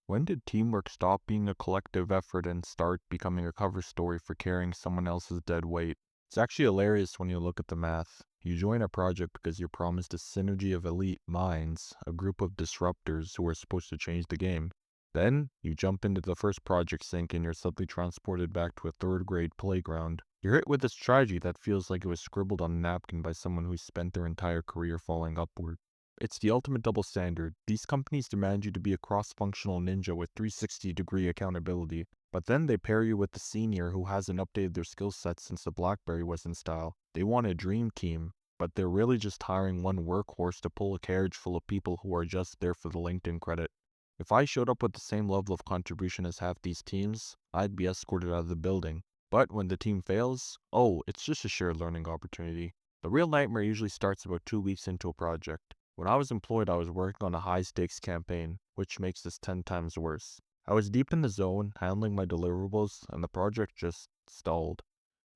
When did teamwork stop being a collective effort and start becoming a cover story for carrying someone else's dead weight? It's actually hilarious when you look at the math. You join a project because you're promised a synergy of elite minds, a group of disruptors who are supposed to change the game. Then, you jump into the first project sync and you're suddenly transported back to a third grade playground. You're hit with a strategy that feels like it was scribbled on a napkin by someone who spent their entire career falling upward. It's the ultimate double standard. These companies demand you to be a cross-functional ninja with 360-degree accountability, but then they pair you with the senior who hasn't updated their skill set since the BlackBerry was in style. They want a dream team, but they're really just hiring one workhorse to pull a carriage full of people who are just there for the LinkedIn credit. If I showed up with the same level of contribution as half these teams, I'd be escorted out of the building. But when the team fails, oh, it's just a shared learning opportunity. The real nightmare usually starts about 2 weeks into a project. When I was employed, I was working on a high-stakes campaign, which makes this 10 times worse. I was deep in the zone, handling my deliverables, and the project just stalled.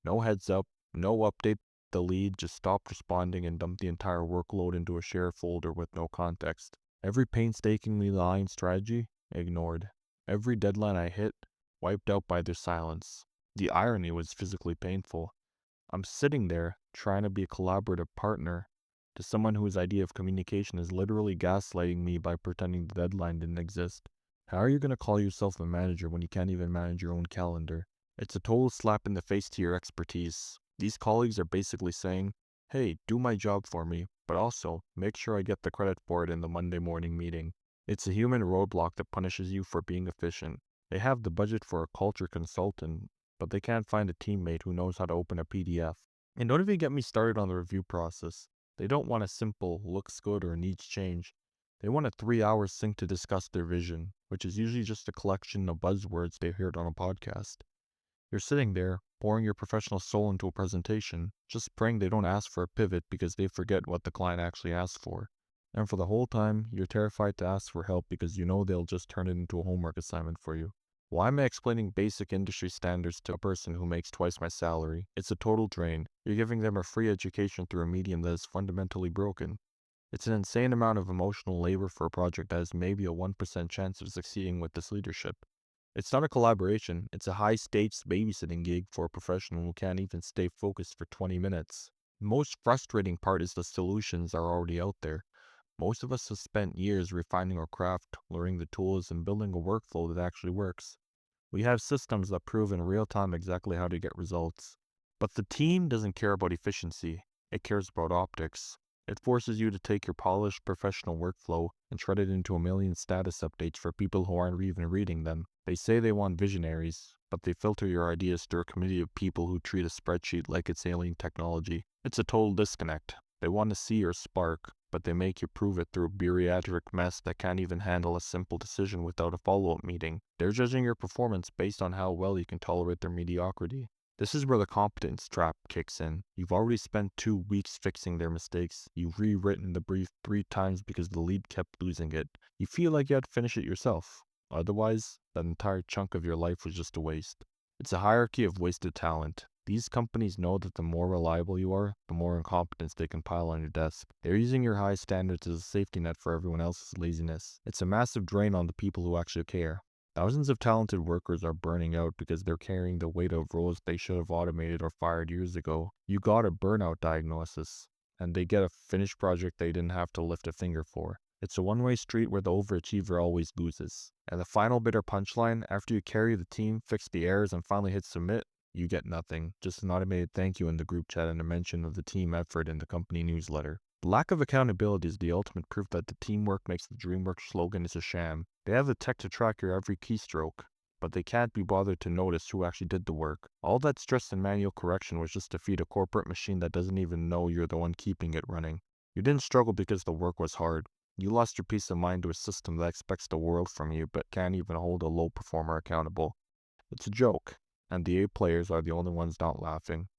No heads up, no update. The lead just stopped responding and dumped the entire workload into a share folder with no context. Every painstakingly lying strategy, ignored. Every deadline I hit, wiped out by their silence. The irony was physically painful. I'm sitting there, trying to be a collaborative partner, to someone whose idea of communication is literally gaslighting me by pretending the deadline didn't exist. How are you going to call yourself a manager when you can't even manage your own calendar? It's a total slap in the face to your expertise. These colleagues are basically saying, hey, do my job for me, but also make sure I get the credit for it in the Monday morning meeting. It's a human roadblock that punishes you for being efficient. They have the budget for a culture consultant, but they can't find a teammate who knows how to open a PDF. And don't even get me started on the review process. They don't want a simple, looks good or needs change. They want a 3 hour sync to discuss their vision, which is usually just a collection of buzzwords they heard on a podcast. You're sitting there, pouring your professional soul into a presentation, just praying they don't ask for a pivot because they forget what the client actually asked for. And for the whole time, you're terrified to ask for help because you know they'll just turn it into a homework assignment for you. Why am I explaining basic industry standards to a person who makes twice my salary? It's a total drain. You're giving them a free education through a medium that is fundamentally broken. It's an insane amount of emotional labor for a project that has maybe a 1% chance of succeeding with this leadership. It's not a collaboration, it's a high-stakes babysitting gig for a professional who can't even stay focused for 20 minutes. The most frustrating part is the solutions are already out there. Most of us have spent years refining our craft, learning the tools, and building a workflow that actually works. We have systems that prove in real time exactly how to get results. But the team doesn't care about efficiency, it cares about optics. It forces you to take your polished professional workflow and shred it into a million status updates for people who aren't even reading them. They say they want visionaries, but they filter your ideas through a committee of people who treat a spreadsheet like it's alien technology. It's a total disconnect. They want to see your spark, but they make you prove it through a bariatric mess that can't even handle a simple decision without a follow-up meeting. They're judging your performance based on how well you can tolerate their mediocrity. This is where the competence trap kicks in. You've already spent 2 weeks fixing their mistakes. You've rewritten the brief 3 times because the lead kept losing it. You feel like you had to finish it yourself. Otherwise, that entire chunk of your life was just a waste. It's a hierarchy of wasted talent. These companies know that the more reliable you are, the more incompetence they can pile on your desk. They're using your high standards as a safety net for everyone else's laziness. It's a massive drain on the people who actually care. Thousands of talented workers are burning out because they're carrying the weight of roles they should have automated or fired years ago. You got a burnout diagnosis, and they get a finished project they didn't have to lift a finger for. It's a one-way street where the overachiever always loses. And the final bitter punchline, after you carry the team, fix the errors, and finally hit submit, you get nothing. Just an automated thank you in the group chat and a mention of the team effort in the company newsletter. The lack of accountability is the ultimate proof that the teamwork makes the Dreamwork slogan is a sham. They have the tech to track your every keystroke, but they can't be bothered to notice who actually did the work. All that stress and manual correction was just to feed a corporate machine that doesn't even know you're the one keeping it running. You didn't struggle because the work was hard. You lost your peace of mind to a system that expects the world from you but can't even hold a low performer accountable. It's a joke, and the A players are the only ones not laughing.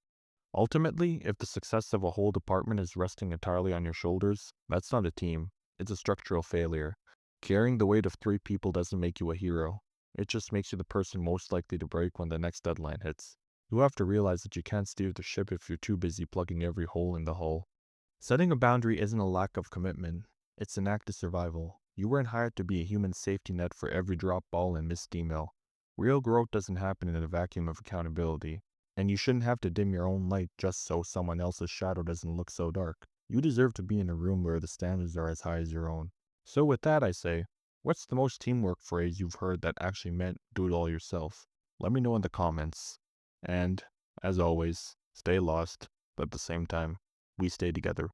Ultimately, if the success of a whole department is resting entirely on your shoulders, that's not a team. It's a structural failure. Carrying the weight of 3 people doesn't make you a hero. It just makes you the person most likely to break when the next deadline hits. You have to realize that you can't steer the ship if you're too busy plugging every hole in the hull. Setting a boundary isn't a lack of commitment. It's an act of survival. You weren't hired to be a human safety net for every dropped ball and missed email. Real growth doesn't happen in a vacuum of accountability, and you shouldn't have to dim your own light just so someone else's shadow doesn't look so dark. You deserve to be in a room where the standards are as high as your own. So with that I say, what's the most teamwork phrase you've heard that actually meant do it all yourself? Let me know in the comments. And, as always, stay lost, but at the same time, we stay together.